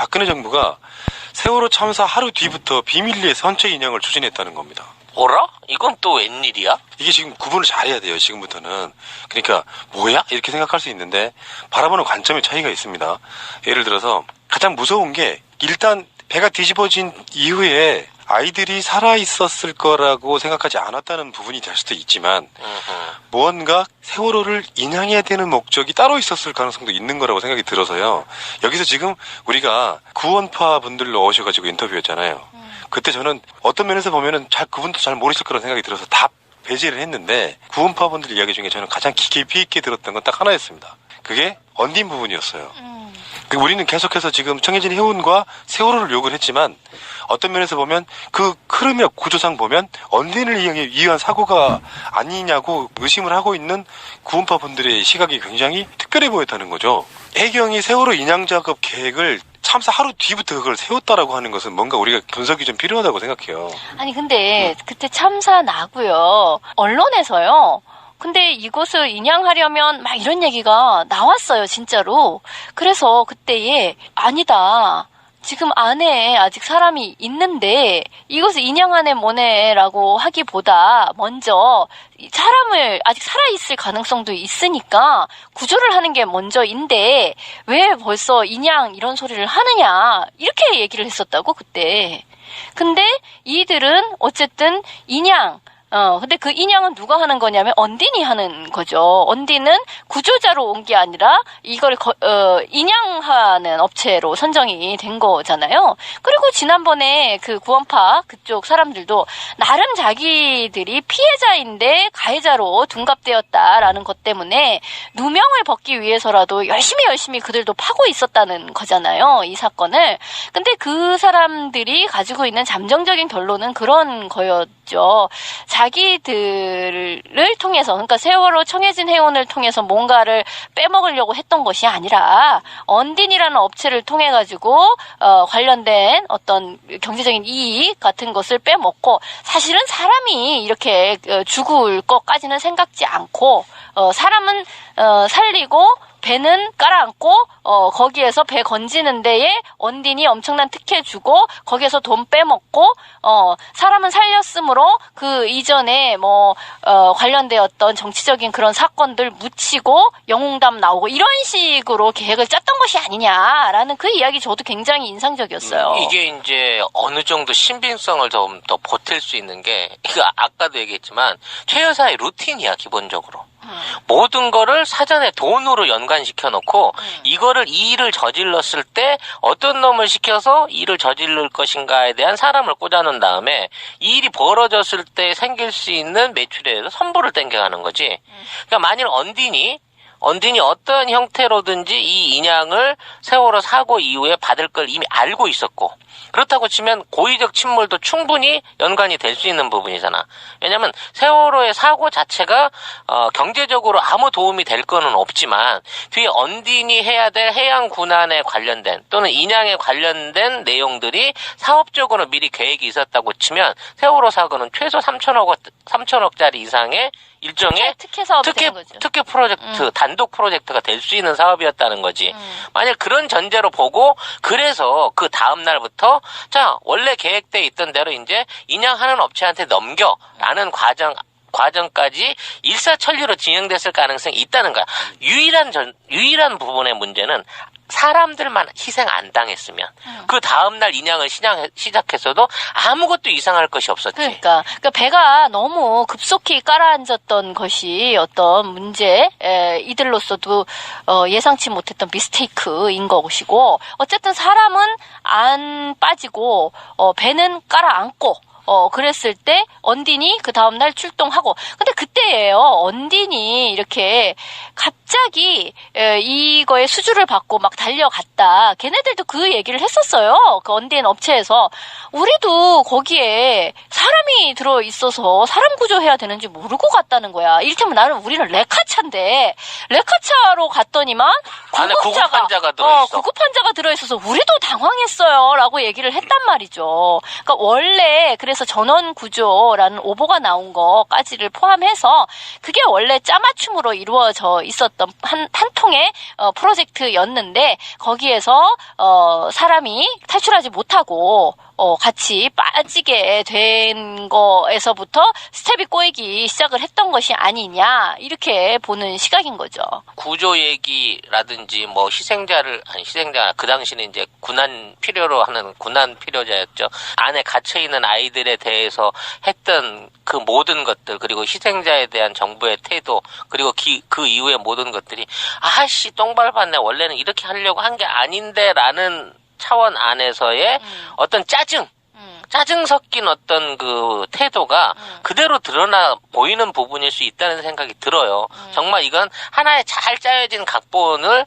박근혜 정부가 세월호 참사 하루 뒤부터 비밀리에 선체 인양을 추진했다는 겁니다. 뭐라? 이건 또 웬일이야? 이게 지금 구분을 잘해야 돼요. 지금부터는. 그러니까 뭐야? 이렇게 생각할 수 있는데 바라보는 관점의 차이가 있습니다. 예를 들어서 가장 무서운 게 일단 배가 뒤집어진 이후에 아이들이 살아있었을 거라고 생각하지 않았다는 부분이 될 수도 있지만 무언가 세월호를 인양해야 되는 목적이 따로 있었을 가능성도 있는 거라고 생각이 들어서요. 여기서 지금 우리가 구원파 분들 오셔가지고 인터뷰했잖아요. 그때 저는 어떤 면에서 보면은 그분도 잘 모르실 거라는 생각이 들어서 다 배제를 했는데 구원파 분들 이야기 중에 저는 가장 깊이 있게 들었던 건 딱 하나였습니다. 그게 언딘 부분이었어요. 우리는 계속해서 지금 청해진 해운과 세월호를 욕을 했지만 어떤 면에서 보면 그 흐름이나 구조상 보면 언딘을 위한 사고가 아니냐고 의심을 하고 있는 구원파 분들의 시각이 굉장히 특별해 보였다는 거죠. 해경이 세월호 인양 작업 계획을 참사 하루 뒤부터 그걸 세웠다라고 하는 것은 뭔가 우리가 분석이 좀 필요하다고 생각해요. 아니 근데 그때 참사 나고요. 언론에서요. 근데 이곳을 인양하려면 막 이런 얘기가 나왔어요, 진짜로. 그래서 그때에 아니다. 지금 안에 아직 사람이 있는데 이것을 인양하네 뭐네라고 하기보다 먼저 사람을 아직 살아있을 가능성도 있으니까 구조를 하는 게 먼저인데 왜 벌써 인양 이런 소리를 하느냐 이렇게 얘기를 했었다고 그때. 근데 이들은 어쨌든 인양 근데 그 인양은 누가 하는 거냐면 언딘이 하는 거죠. 언딘은 구조자로 온 게 아니라 이걸 인양하는 업체로 선정이 된 거잖아요. 그리고 지난번에 그 구원파 그쪽 사람들도 나름 자기들이 피해자인데 가해자로 둔갑되었다라는 것 때문에 누명을 벗기 위해서라도 열심히 그들도 파고 있었다는 거잖아요. 이 사건을. 근데 그 사람들이 가지고 있는 잠정적인 결론은 그런 거였죠. 자기들을 통해서 그러니까 세월호 청해진 해운을 통해서 뭔가를 빼먹으려고 했던 것이 아니라 언딘이라는 업체를 통해 가지고 관련된 어떤 경제적인 이익 같은 것을 빼먹고 사실은 사람이 이렇게 죽을 것까지는 생각지 않고 사람은 살리고 배는 깔아앉고 거기에서 배 건지는 데에 언딘이 엄청난 특혜 주고 거기에서 돈 빼먹고 사람은 살렸으므로 그 이전에 관련되었던 정치적인 그런 사건들 묻히고 영웅담 나오고 이런 식으로 계획을 짰던 것이 아니냐라는 그 이야기 저도 굉장히 인상적이었어요. 이게 이제 어느 정도 신빙성을 좀 더 보탤 수 있는 게 이거 아까도 얘기했지만 최 여사의 루틴이야 기본적으로. 모든 거를 사전에 돈으로 연관시켜 놓고 이거를 이 일을 저질렀을 때 어떤 놈을 시켜서 일을 저지를 것인가에 대한 사람을 꽂아놓은 다음에 이 일이 벌어졌을 때 생길 수 있는 매출에 대해서 선보를 땡겨가는 거지. 그러니까 만일 언딘이 어떤 형태로든지 이 인양을 세월호 사고 이후에 받을 걸 이미 알고 있었고 그렇다고 치면 고의적 침몰도 충분히 연관이 될 수 있는 부분이잖아. 왜냐면 세월호의 사고 자체가 경제적으로 아무 도움이 될 거는 없지만 뒤에 언딘이 해야 될 해양 군안에 관련된 또는 인양에 관련된 내용들이 사업적으로 미리 계획이 있었다고 치면 세월호 사고는 최소 3천억짜리 이상의 일종의 특혜 사업이 되는 거죠. 특혜 프로젝트, 단독 프로젝트가 될 수 있는 사업이었다는 거지. 만약 그런 전제로 보고 그래서 그 다음 날부터 자 원래 계획돼 있던 대로 이제 인양하는 업체한테 넘겨라는 과정까지 일사천리로 진행됐을 가능성이 있다는 거야. 유일한 부분의 문제는 사람들만 희생 안 당했으면 그 다음날 인양을 시작했어도 아무것도 이상할 것이 없었지. 그러니까 배가 너무 급속히 깔아앉았던 것이 어떤 문제 이들로서도 예상치 못했던 미스테이크인 것이고 어쨌든 사람은 안 빠지고 배는 깔아앉고 그랬을 때 언딘이 그 다음날 출동하고 근데 그때예요. 언딘이 이렇게 갑자기 이거에 수주를 받고 막 달려갔다. 걔네들도 그 얘기를 했었어요. 그 언딘 업체에서 우리도 거기에 사람이 들어있어서 사람 구조해야 되는지 모르고 갔다는 거야. 이를테면 우리는 레카차인데 레카차로 갔더니만 구급환자가 들어있어. 구급환자가 들어있어서 우리도 당황했어요 라고 얘기를 했단 말이죠. 그러니까 원래 그래서 그래서 전원 구조라는 오보가 나온 거까지를 포함해서 그게 원래 짜맞춤으로 이루어져 있었던 한 통의 프로젝트였는데 거기에서 사람이 탈출하지 못하고 같이 빠지게 된 거에서부터 스텝이 꼬이기 시작을 했던 것이 아니냐 이렇게 보는 시각인 거죠. 구조 얘기라든지 뭐 희생자 그 당시는 이제 군안 필요로 하는 군안 필요자였죠. 안에 갇혀 있는 아이들에 대해서 했던 그 모든 것들 그리고 희생자에 대한 정부의 태도 그리고 그 이후의 모든 것들이 아씨 똥 밟았네 원래는 이렇게 하려고 한 게 아닌데라는 차원 안에서의 어떤 짜증 섞인 어떤 그 태도가 그대로 드러나 보이는 부분일 수 있다는 생각이 들어요. 정말 이건 하나의 잘 짜여진 각본을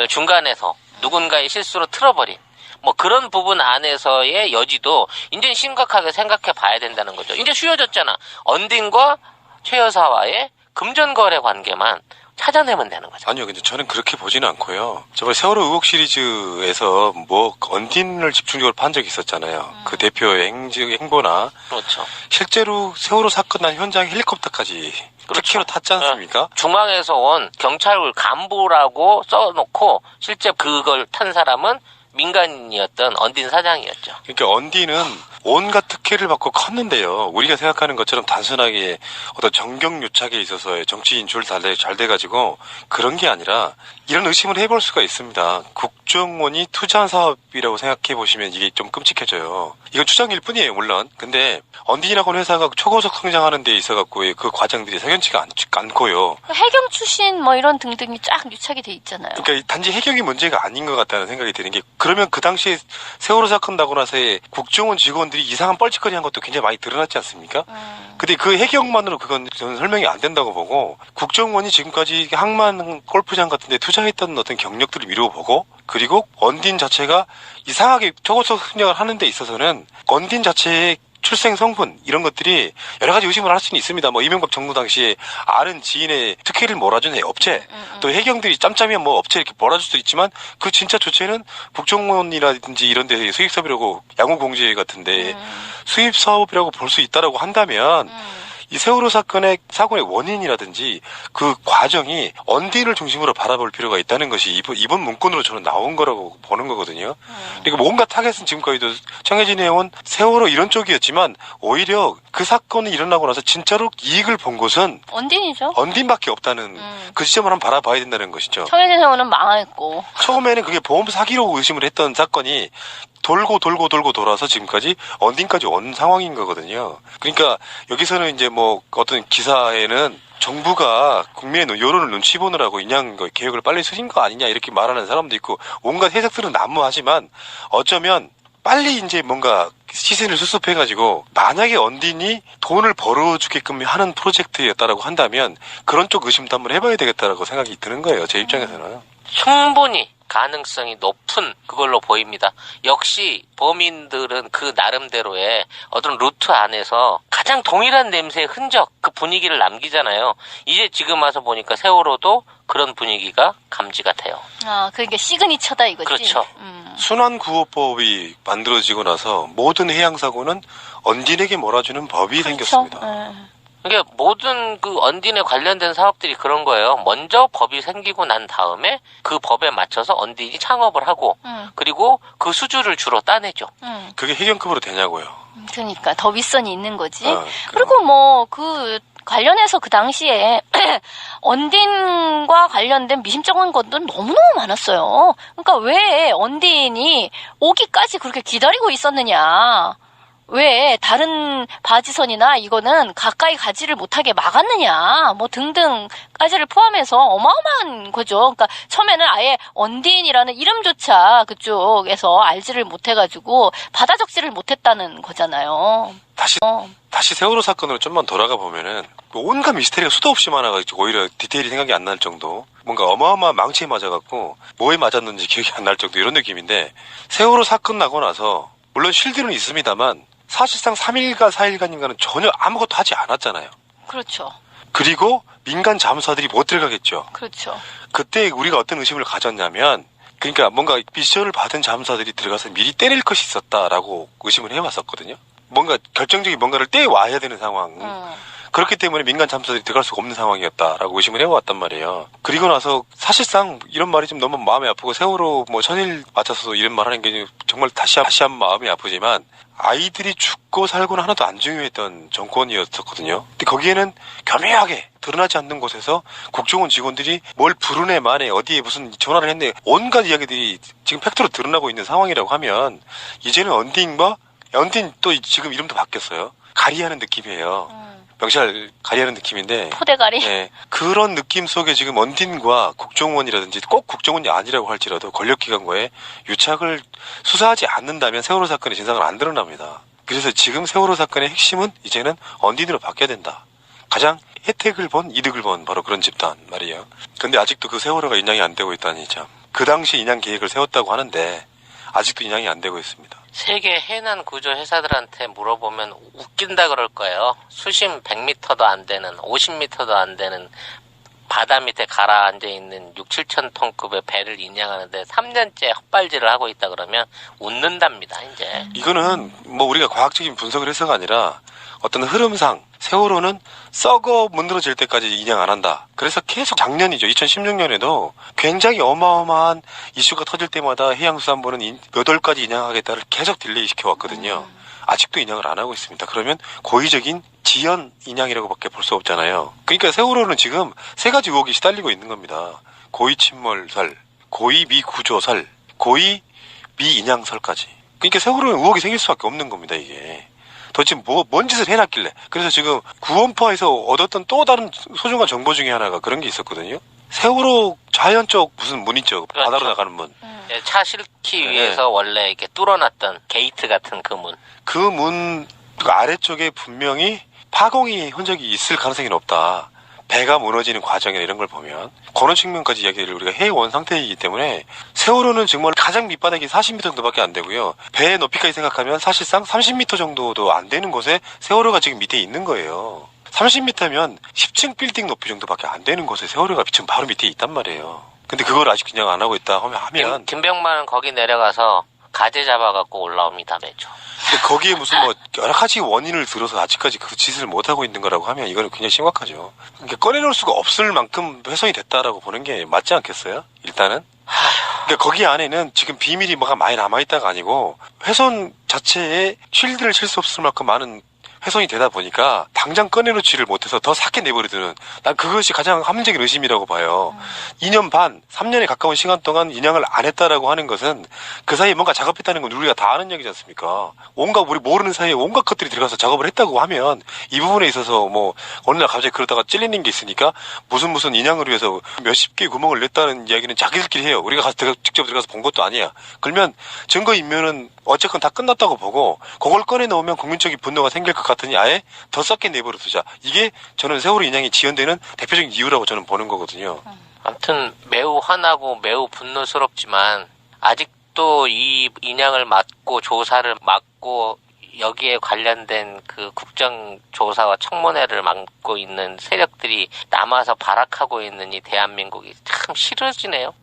중간에서 누군가의 실수로 틀어버린 뭐 그런 부분 안에서의 여지도 이제 심각하게 생각해 봐야 된다는 거죠. 이제 쉬워졌잖아. 언딘과 최 여사와의 금전거래 관계만 찾아내면 되는 거죠. 아니요, 근데 저는 그렇게 보지는 않고요. 저번에 세월호 의혹 시리즈에서 뭐 언딘을 집중적으로 판 적이 있었잖아요. 그 대표의 행보나 그렇죠. 실제로 세월호 사건 난 현장 헬리콥터까지 특혜로 탔지 않습니까? 중앙에서 온 경찰 간부라고 써놓고 실제 그걸 탄 사람은 민간인이었던 언딘 사장이었죠. 그러니까 언딘은 온갖 특혜를 받고 컸는데요. 우리가 생각하는 것처럼 단순하게 어떤 정경유착에 있어서의 정치 인출 잘 돼가지고 그런 게 아니라 이런 의심을 해볼 수가 있습니다. 국정원이 투자한 사업이라고 생각해 보시면 이게 좀 끔찍해져요. 이건 추정일 뿐이에요, 물론. 근데 언딘이라고 하는 회사가 초고속 성장하는 데 있어갖고 그 과정들이 석연치가 않고요. 해경 출신 뭐 이런 등등이 쫙 유착이 돼 있잖아요. 그러니까 단지 해경이 문제가 아닌 것 같다는 생각이 드는 게 그러면 그 당시에 세월호 사건 나고 나서의 국정원 직원들이 이상한 뻘짓거리 한 것도 굉장히 많이 드러났지 않습니까? 근데 그 해경만으로 그건 저는 설명이 안 된다고 보고 국정원이 지금까지 항만 골프장 같은 데 투자했던 어떤 경력들을 미뤄보고 그리고 언딘 자체가 이상하게 초고속 성장을 하는 데 있어서는 언딘 자체의 출생 성분 이런 것들이 여러 가지 의심을 할 수는 있습니다. 뭐 이명박 정부 당시에 아는 지인의 특혜를 몰아주는 업체 또 해경들이 짬짬이면 뭐 업체 이렇게 몰아줄 수도 있지만 그 진짜 주체는 국정원이라든지 이런 데서 수익 사업이라고 양호 공제 같은데 수입 사업이라고 볼 수 있다라고 한다면 이 세월호 사건의 사고의 원인이라든지 그 과정이 언딘을 중심으로 바라볼 필요가 있다는 것이 이번 문건으로 저는 나온 거라고 보는 거거든요. 그러니까 뭔가 타겟은 지금까지도 청해진이 해온 세월호 이런 쪽이었지만 오히려 그 사건이 일어나고 나서 진짜로 이익을 본 곳은 언딘이죠. 언딘밖에 없다는 그 지점을 한번 바라봐야 된다는 것이죠. 청해진 해운은 망했고 처음에는 그게 보험 사기로 의심을 했던 사건이 돌고 돌아서 지금까지 언딘까지 온 상황인 거거든요. 그러니까 여기서는 이제 뭐 어떤 기사에는 정부가 국민의 여론을 눈치 보느라고 인양 계획을 빨리 쓰신 거 아니냐 이렇게 말하는 사람도 있고 온갖 해석들은 난무하지만 어쩌면 빨리 이제 뭔가 시선을 수습해가지고 만약에 언딘이 돈을 벌어주게끔 하는 프로젝트였다라고 한다면 그런 쪽 의심도 한번 해봐야 되겠다라고 생각이 드는 거예요. 제 입장에서는. 충분히 가능성이 높은 그걸로 보입니다. 역시 범인들은 그 나름대로의 어떤 루트 안에서 가장 동일한 냄새의 흔적, 그 분위기를 남기잖아요. 이제 지금 와서 보니까 세월호도 그런 분위기가 감지가 돼요. 아, 그게 시그니처다 이거지. 그렇죠. 순환구호법이 만들어지고 나서 모든 해양사고는 언딘에게 몰아주는 법이 그렇죠. 생겼습니다. 그러니까 모든 그 언딘에 관련된 사업들이 그런 거예요. 먼저 법이 생기고 난 다음에 그 법에 맞춰서 언딘이 창업을 하고 그리고 그 수주를 주로 따내죠. 그게 해경급으로 되냐고요. 그러니까 더 윗선이 있는 거지. 아, 그리고 뭐 그 관련해서 그 당시에 언딘과 관련된 미심쩍은 것도 너무너무 많았어요. 그러니까 왜 언딘이 오기까지 그렇게 기다리고 있었느냐. 왜 다른 바지선이나 이거는 가까이 가지를 못하게 막았느냐 뭐 등등까지를 포함해서 어마어마한 거죠. 그러니까 처음에는 아예 언딘이라는 이름조차 그쪽에서 알지를 못해가지고 받아 적지를 못했다는 거잖아요. 다시 세월호 사건으로 좀만 돌아가 보면은 온갖 미스테리가 수도 없이 많아가지고 오히려 디테일이 생각이 안 날 정도 뭔가 어마어마한 망치에 맞아갖고 뭐에 맞았는지 기억이 안 날 정도 이런 느낌인데 세월호 사건 나고 나서 물론 쉴드는 있습니다만 사실상 3일간 4일간인가는 전혀 아무것도 하지 않았잖아요. 그렇죠. 그리고 민간 잠수사들이 못 들어가겠죠. 그렇죠. 그때 우리가 어떤 의심을 가졌냐면 그러니까 뭔가 미션을 받은 잠수사들이 들어가서 미리 때릴 것이 있었다라고 의심을 해왔었거든요. 뭔가 결정적인 뭔가를 떼와야 되는 상황. 그렇기 때문에 민간 참사들이 들어갈 수가 없는 상황이었다라고 의심을 해왔단 말이에요. 그리고 나서 사실상 이런 말이 좀 너무 마음이 아프고 세월호 뭐 천일 맞춰서 이런 말 하는 게 정말 다시 한 마음이 아프지만 아이들이 죽고 살고는 하나도 안 중요했던 정권이었었거든요. 근데 거기에는 교묘하게 드러나지 않는 곳에서 국정원 직원들이 뭘 부르네 마네 어디에 무슨 전화를 했네 온갖 이야기들이 지금 팩트로 드러나고 있는 상황이라고 하면 이제는 언딘 또 지금 이름도 바뀌었어요. 가리하는 느낌이에요. 명찰 가리하는 느낌인데 포대가리. 네, 그런 느낌 속에 지금 언딘과 국정원이라든지 꼭 국정원이 아니라고 할지라도 권력기관과의 유착을 수사하지 않는다면 세월호 사건의 진상은 안 드러납니다. 그래서 지금 세월호 사건의 핵심은 이제는 언딘으로 바뀌어야 된다. 가장 혜택을 본 이득을 본 바로 그런 집단 말이에요. 근데 아직도 그 세월호가 인양이 안 되고 있다니 참. 그 당시 인양 계획을 세웠다고 하는데 아직도 인양이 안 되고 있습니다. 세계 해난 구조 회사들한테 물어보면 웃긴다 그럴 거예요. 수심 100m도 안 되는, 50m도 안 되는 바다 밑에 가라앉아 있는 6, 7천 톤급의 배를 인양하는데 3년째 헛발질을 하고 있다 그러면 웃는답니다, 이제. 이거는 뭐 우리가 과학적인 분석을 해서가 아니라 어떤 흐름상 세월호는 썩어 문드러질 때까지 인양 안 한다. 그래서 계속 작년이죠. 2016년에도 굉장히 어마어마한 이슈가 터질 때마다 해양수산부는 몇 월까지 인양하겠다를 계속 딜레이 시켜왔거든요. 아직도 인양을 안 하고 있습니다. 그러면 고의적인 지연 인양이라고밖에 볼 수 없잖아요. 그러니까 세월호는 지금 세 가지 의혹이 시달리고 있는 겁니다. 고의 침몰설, 고의 미구조설, 고의 미인양설까지. 그러니까 세월호는 의혹이 생길 수밖에 없는 겁니다, 이게. 도대체 뭔 짓을 해놨길래. 그래서 지금 구원파에서 얻었던 또 다른 소중한 정보 중에 하나가 그런 게 있었거든요. 세월호 좌현 쪽 무슨 문 있죠. 그렇죠. 바다로 나가는 문. 차 싣기 위해서 원래 이렇게 뚫어놨던 게이트 같은 그 문. 그 문 아래쪽에 분명히 파공이 흔적이 있을 가능성이 높다. 배가 무너지는 과정이나 이런 걸 보면 그런 측면까지 이야기를 우리가 해온 상태이기 때문에 세월호는 정말 가장 밑바닥이 40m 정도밖에 안 되고요. 배의 높이까지 생각하면 사실상 30m 정도도 안 되는 곳에 세월호가 지금 밑에 있는 거예요. 30m면 10층 빌딩 높이 정도밖에 안 되는 곳에 세월호가 지금 바로 밑에 있단 말이에요. 근데 그걸 아직 그냥 안 하고 있다 하면 김병만은 거기 내려가서 가재 잡아갖고 올라옵니다, 매주. 근데 거기에 무슨 뭐 여러 가지 원인을 들어서 아직까지 그 짓을 못 하고 있는 거라고 하면 이거는 굉장히 심각하죠. 그러니까 꺼내놓을 수가 없을 만큼 훼손이 됐다라고 보는 게 맞지 않겠어요? 일단은. 그러니까 거기 안에는 지금 비밀이 뭐가 많이 남아있다가 아니고 훼손 자체에 쉴드를 칠 수 없을 만큼 많은 훼손이 되다 보니까 당장 꺼내놓지를 못해서 더 삭게 내버려두는 난 그것이 가장 합리적인 의심이라고 봐요. 2년 반, 3년에 가까운 시간 동안 인양을 안 했다라고 하는 것은 그 사이에 뭔가 작업했다는 건 우리가 다 아는 얘기지 않습니까? 온갖 우리 모르는 사이에 온갖 것들이 들어가서 작업을 했다고 하면 이 부분에 있어서 뭐 어느 날 갑자기 그러다가 찔리는 게 있으니까 무슨 인양을 위해서 몇십 개의 구멍을 냈다는 이야기는 자기들끼리 해요. 우리가 직접 들어가서 본 것도 아니야. 그러면 증거인멸은 어쨌건 다 끝났다고 보고 그걸 꺼내놓으면 국민적인 분노가 생길 것 같으니 아예 더 썩게 내버려 두자. 이게 저는 세월호 인양이 지연되는 대표적인 이유라고 저는 보는 거거든요. 아무튼 매우 화나고 매우 분노스럽지만 아직도 이 인양을 막고 조사를 막고 여기에 관련된 그 국정조사와 청문회를 막고 있는 세력들이 남아서 발악하고 있는 이 대한민국이 참 싫어지네요.